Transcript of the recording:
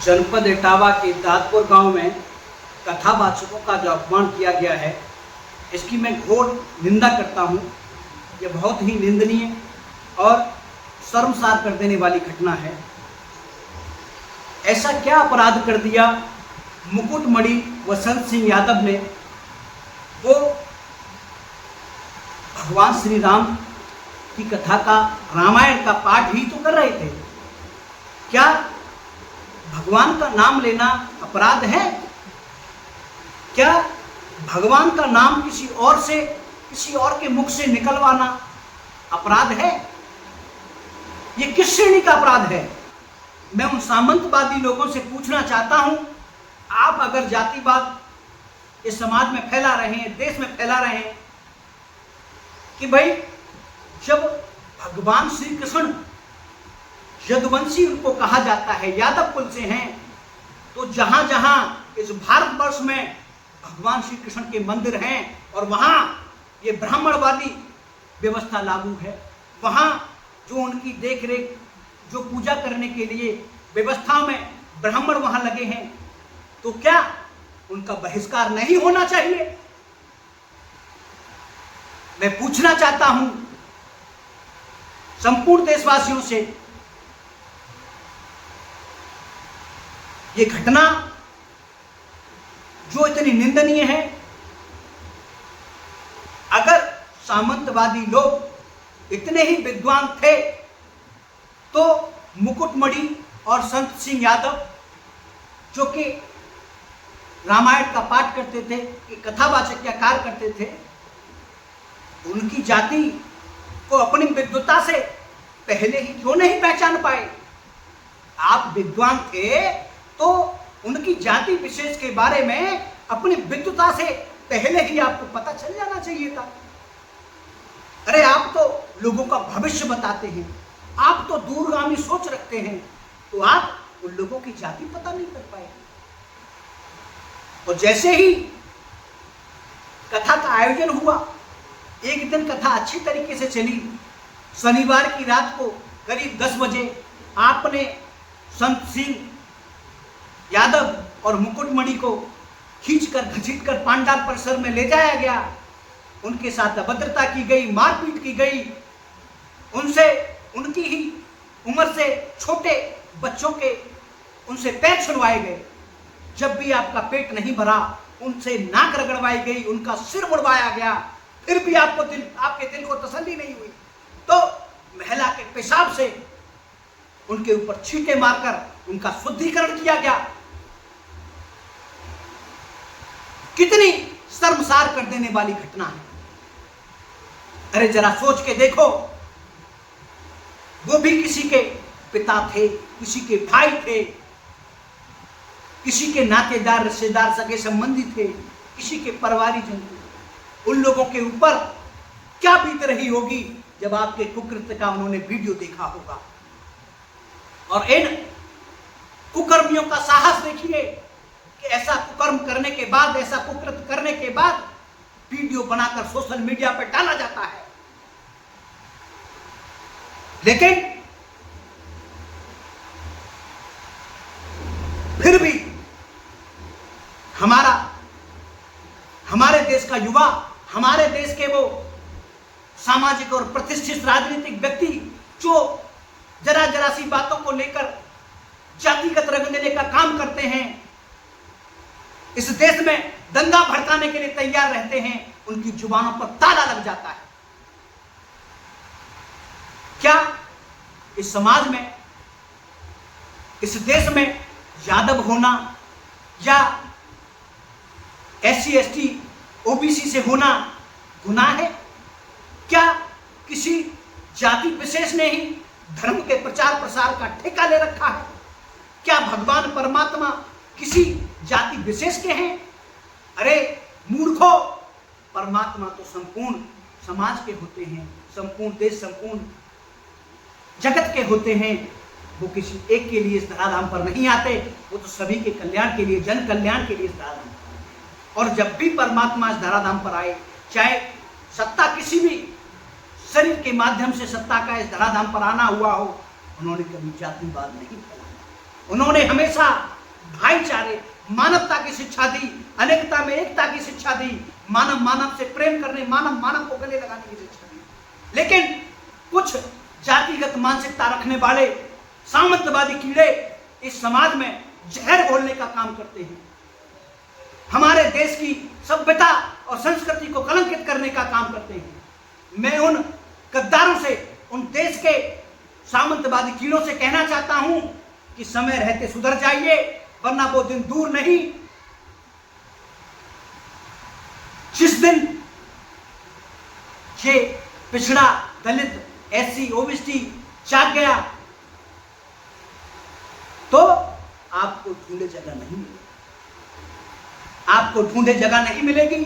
जनपद इटावा के दादपुर गांव में कथावाचकों का जो अपमान किया गया है, इसकी मैं घोर निंदा करता हूं। यह बहुत ही निंदनीय और शर्मसार कर देने वाली घटना है। ऐसा क्या अपराध कर दिया मुकुटमणि वसंत सिंह यादव ने? वो भगवान श्री राम की कथा का, रामायण का पाठ ही तो कर रहे थे। क्या भगवान का नाम लेना अपराध है? क्या भगवान का नाम किसी और के मुख से निकलवाना अपराध है? ये किस श्रेणी का अपराध है? मैं उन सामंतवादी लोगों से पूछना चाहता हूं, आप अगर जातिवाद इस समाज में फैला रहे हैं, देश में फैला रहे हैं, कि भाई जब भगवान श्री कृष्ण यदुवंशी उनको कहा जाता है, यादव कुल से हैं, तो जहां जहां इस भारतवर्ष में भगवान श्री कृष्ण के मंदिर हैं और वहां ये ब्राह्मणवादी व्यवस्था लागू है, वहां जो उनकी देखरेख, जो पूजा करने के लिए व्यवस्था में ब्राह्मण वहां लगे हैं, तो क्या उनका बहिष्कार नहीं होना चाहिए? मैं पूछना चाहता हूं संपूर्ण देशवासियों से, ये घटना जो इतनी निंदनीय है, अगर सामंतवादी लोग इतने ही विद्वान थे तो मुकुटमणि और संत सिंह यादव, जो कि रामायण का पाठ करते थे, कि कथावाचक या कार्य करते थे, उनकी जाति को अपनी विद्वता से पहले ही क्यों नहीं पहचान पाए? आप विद्वान थे तो उनकी जाति विशेष के बारे में अपनी विद्वता से पहले ही आपको पता चल जाना चाहिए था। अरे आप तो लोगों का भविष्य बताते हैं, आप तो दूरगामी सोच रखते हैं, तो आप उन लोगों की जाति पता नहीं कर पाए। और जैसे ही कथा का आयोजन हुआ, एक दिन कथा अच्छी तरीके से चली। शनिवार की रात को करीब 10 बजे आपने संत सिंह यादव और मुकुटमणि को खींचकर घसीटकर पांडाल परिसर में ले जाया गया। उनके साथ अभद्रता की गई, मारपीट की गई, उनसे, उनकी ही उम्र से छोटे बच्चों के उनसे पैर छुड़वाए गए। जब भी आपका पेट नहीं भरा, उनसे नाक रगड़वाई गई, उनका सिर मुड़वाया गया, फिर भी आपके दिल को तसल्ली नहीं हुई, तो महिला के पेशाब से उनके ऊपर छींटे मारकर उनका शुद्धिकरण किया गया। कितनी शर्मसार कर देने वाली घटना है। अरे जरा सोच के देखो, वो भी किसी के पिता थे, किसी के भाई थे, किसी के नातेदार, रिश्तेदार, सगे संबंधी थे, किसी के परिवारीजन थे। उन लोगों के ऊपर क्या बीत रही होगी जब आपके कुकृत्य का उन्होंने वीडियो देखा होगा। और इन कुकर्मियों का साहस देखिए कि ऐसा कुकर्म करने के बाद, ऐसा कुकृत्य करने के बाद वीडियो बनाकर सोशल मीडिया पर डाला जाता है। लेकिन फिर भी हमारे देश का युवा, हमारे देश के वो सामाजिक और प्रतिष्ठित राजनीतिक व्यक्ति जो जरा सी बातों को लेकर जातिगत रंग देने का काम करते हैं, इस देश में दंगा भड़काने के लिए तैयार रहते हैं, उनकी जुबानों पर ताला लग जाता है। क्या इस समाज में, इस देश में यादव होना या SC ST OBC से होना गुनाह है? क्या किसी जाति विशेष ने ही धर्म के प्रचार प्रसार का ठेका ले रखा है? क्या भगवान परमात्मा किसी जाति विशेष के हैं? अरे मूर्खों, परमात्मा तो संपूर्ण समाज के होते हैं, संपूर्ण देश, संपूर्ण जगत के होते हैं। वो किसी एक के लिए इस धराधाम पर नहीं आते, वो तो सभी के कल्याण के लिए, जन कल्याण के लिए इस धराधाम पर। और जब भी परमात्मा इस धराधाम पर आए, चाहे सत्ता किसी भी शरीर के माध्यम से सत्ता का इस धराधाम पर आना हुआ हो, उन्होंने कभी जातिवाद नहीं फैलाया। उन्होंने हमेशा भाईचारे, मानवता की शिक्षा दी, अनेकता में एकता की शिक्षा दी, मानव मानव से प्रेम करने, मानव मानव को गले लगाने की शिक्षा दी। लेकिन कुछ जातिगत मानसिकता रखने वाले सामंतवादी कीड़े इस समाज में जहर घोलने का काम करते हैं, हमारे देश की सभ्यता और संस्कृति को कलंकित करने का काम करते हैं। मैं उन गद्दारों से, उन देश के सामंतवादी कीड़ों से कहना चाहता हूं कि समय रहते सुधर जाइए, वरना वो दिन दूर नहीं जिस दिन ये पिछड़ा, दलित, एससी, ओबीसी जाग गया तो आपको ढूंढे जगह नहीं मिलेगी, आपको ढूंढे जगह नहीं मिलेगी।